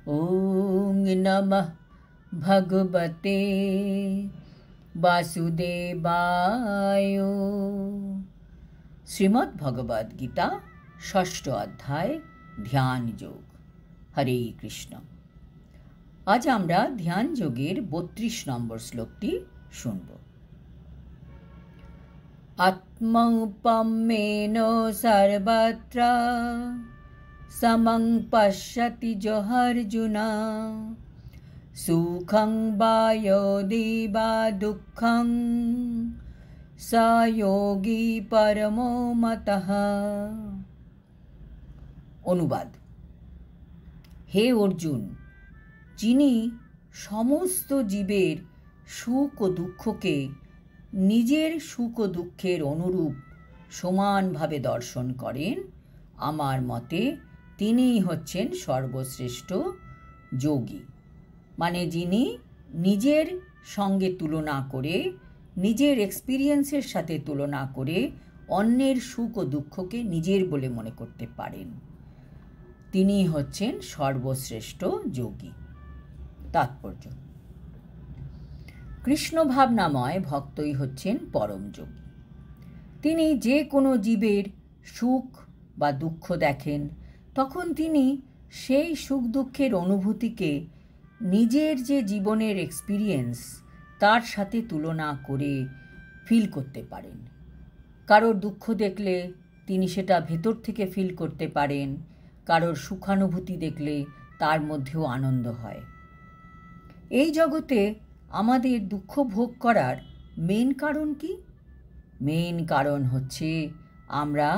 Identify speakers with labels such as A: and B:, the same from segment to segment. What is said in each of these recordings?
A: ওং নমঃ ভগবতে বাসুদেবায়। শ্রীমদ্ ভগবদ গীতা ষষ্ঠ অধ্যায় ধ্যান যোগ। হরে কৃষ্ণ। আজ আমরা ধ্যান যোগের 32 নম্বর শ্লোকটি শুনব। আত্মৌপম্যেন সর্বত্র সমং পশ্যতি যর্জুন সুখং বা যোগী বা দুঃখং স যোগী পরমো মতঃ। অনুবাদ: হে অর্জুন, যিনি সমস্ত জীবের সুখ ও দুঃখকে নিজের সুখ ও দুঃখের অনুরূপ সমানভাবে দর্শন করেন, আমার মতে তিনিই হচ্ছেন সর্বশ্রেষ্ঠ যোগী। মানে যিনি নিজের সঙ্গে তুলনা করে, নিজের এক্সপিরিয়েন্সের সাথে তুলনা করে অন্যের সুখ ও দুঃখকে নিজের বলে মনে করতে পারেন, তিনি হচ্ছেন সর্বশ্রেষ্ঠ যোগী। তাৎপর্য: কৃষ্ণ ভাবনাময় ভক্তই হচ্ছেন পরম যোগী। তিনি যে কোনো জীবের সুখ বা দুঃখ দেখেন, তখন তিনি সেই সুখ দুঃখের অনুভূতিকে নিজের যে জীবনের এক্সপিরিয়েন্স তার সাথে তুলনা করে ফিল করতে পারেন। কারোর দুঃখ দেখলে তিনি সেটা ভেতর থেকে ফিল করতে পারেন, কারোর সুখানুভূতি দেখলে তার মধ্যেও আনন্দ হয়। এই জগতে আমাদের দুঃখ ভোগ করার মেন কারণ কি? মেন কারণ হচ্ছে আমরা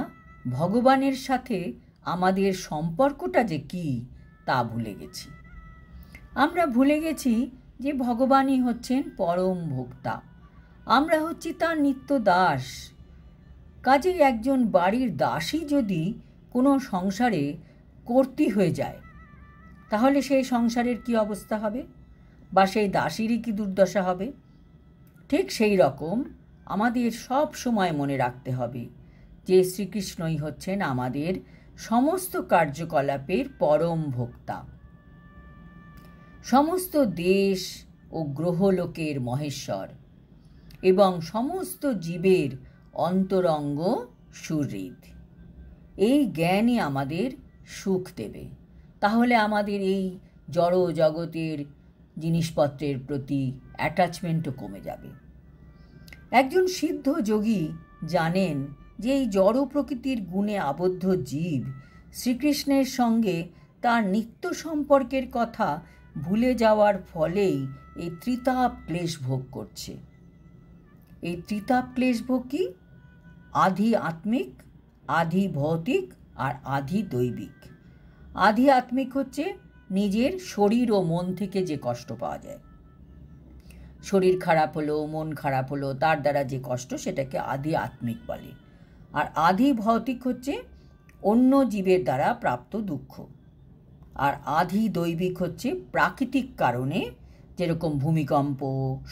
A: ভগবানের সাথে আমাদের সম্পর্কটা যে কী তা ভুলে গেছি। আমরা ভুলে গেছি যে ভগবানই হচ্ছেন পরম ভোক্তা, আমরা হচ্ছি তার নিত্য দাস। কাজেই একজন বাড়ির দাসী যদি কোনো সংসারে কর্ত্রী হয়ে যায়, তাহলে সেই সংসারের কি অবস্থা হবে, বা সেই দাসীরই কি দুর্দশা হবে? ঠিক সেই রকম আমাদের সব সময় মনে রাখতে হবে যে শ্রীকৃষ্ণই হচ্ছেন আমাদের সমস্ত কার্যকলাপের পরম ভোক্তা, সমস্ত দেশ ও গ্রহলোকের মহেশ্বর এবং সমস্ত জীবের অন্তরঙ্গ সুহৃদ। এই জ্ঞানই আমাদের সুখ দেবে। তাহলে আমাদের এই জড় জগতের জিনিসপত্রের প্রতি অ্যাটাচমেন্টও কমে যাবে। একজন সিদ্ধ যোগী জানেন যে এই জড় প্রকৃতির গুণে আবদ্ধ জীব শ্রীকৃষ্ণের সঙ্গে তার নিত্য সম্পর্কের কথা ভুলে যাওয়ার ফলেই এই ত্রিতাপ ক্লেশ ভোগ করছে। এই ত্রিতাপ ক্লেশ ভোগ কি? আধি আত্মিক, আধি ভৌতিক আর আধি দৈবিক। আধি আত্মিক হচ্ছে নিজের শরীর ও মন থেকে যে কষ্ট পাওয়া যায়। শরীর খারাপ হলো, মন খারাপ হলো, তার দ্বারা যে কষ্ট, সেটাকে আধি আত্মিক বলে। আর আধি ভৌতিক হচ্ছে অন্য জীবের দ্বারা প্রাপ্ত দুঃখ। আর আধি দৈবিক হচ্ছে প্রাকৃতিক কারণে, যেরকম ভূমিকম্প,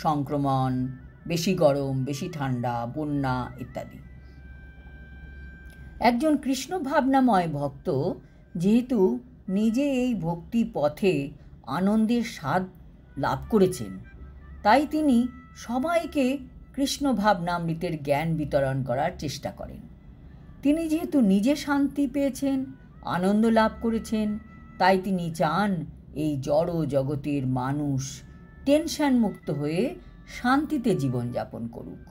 A: সংক্রমণ, বেশি গরম, বেশি ঠান্ডা, বন্যা ইত্যাদি। একজন কৃষ্ণ ভাবনাময় ভক্ত যেহেতু নিজে এই ভক্তি পথে আনন্দের স্বাদ লাভ করেছেন, তাই তিনি সবাইকে কৃষ্ণ ভাবনামৃতের জ্ঞান বিতরণ করার চেষ্টা করেন। তিনি যেহেতু নিজে শান্তি পেয়েছেন, আনন্দ লাভ করেছেন, তাই তিনি চান এই জড় জগতের মানুষ টেনশন মুক্ত হয়ে শান্তিতে জীবনযাপন করুক।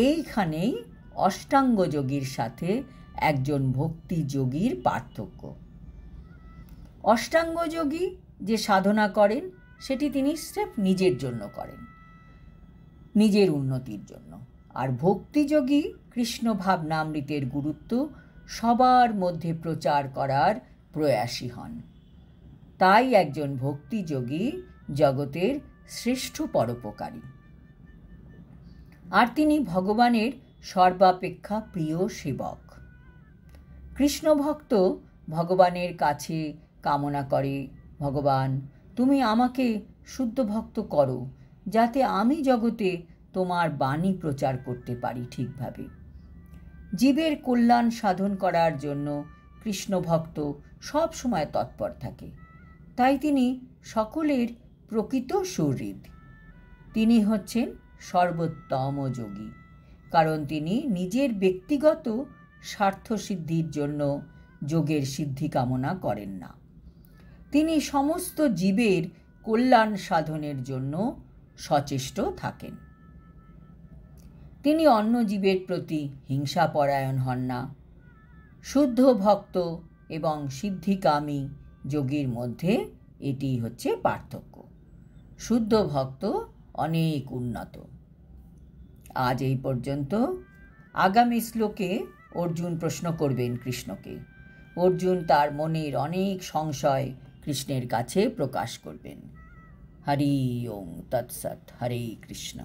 A: এইখানেই অষ্টাঙ্গ যোগীর সাথে একজন ভক্তি যোগীর পার্থক্য। অষ্টাঙ্গ যোগী যে সাধনা করেন সেটি তিনি স্রেফ নিজের জন্য করেন, নিজের উন্নতির জন্য। আর ভক্তিযোগী কৃষ্ণ ভাবনামৃতের গুরুত্ব সবার মধ্যে প্রচার করার প্রয়াসী হন। তাই একজন ভক্তিযোগী জগতের শ্রেষ্ঠ পরোপকারী, আর তিনি ভগবানের সর্বাপেক্ষা প্রিয় সেবক। কৃষ্ণ ভক্ত ভগবানের কাছে কামনা করে, ভগবান তুমি আমাকে শুদ্ধ ভক্ত করো, যাতে আমি জগতে তোমার বাণী প্রচার করতে পারি ঠিকভাবে। জীবের কল্যাণ সাধন করার জন্য কৃষ্ণ ভক্ত সব সময় তৎপর থাকে। তাই তিনি সকলের প্রকৃত সুহৃদ। তিনি হচ্ছেন সর্বোত্তম যোগী, কারণ তিনি নিজের ব্যক্তিগত স্বার্থসিদ্ধির জন্য যোগের সিদ্ধি কামনা করেন না। তিনি সমস্ত জীবের কল্যাণ সাধনের জন্য সচেষ্ট থাকেন। তিনি অন্য জীবের প্রতি হিংসাপরায়ণ হন না। শুদ্ধ ভক্ত এবং সিদ্ধিকামী যোগীর মধ্যে এটি হচ্ছে পার্থক্য। শুদ্ধ ভক্ত অনেক উন্নত। আজ এই পর্যন্ত। আগামী শ্লোকে অর্জুন প্রশ্ন করবেন কৃষ্ণকে। অর্জুন তার মনের অনেক সংশয় কৃষ্ণের কাছে প্রকাশ করবেন। হরি ওম তৎসৎ। হরে কৃষ্ণ।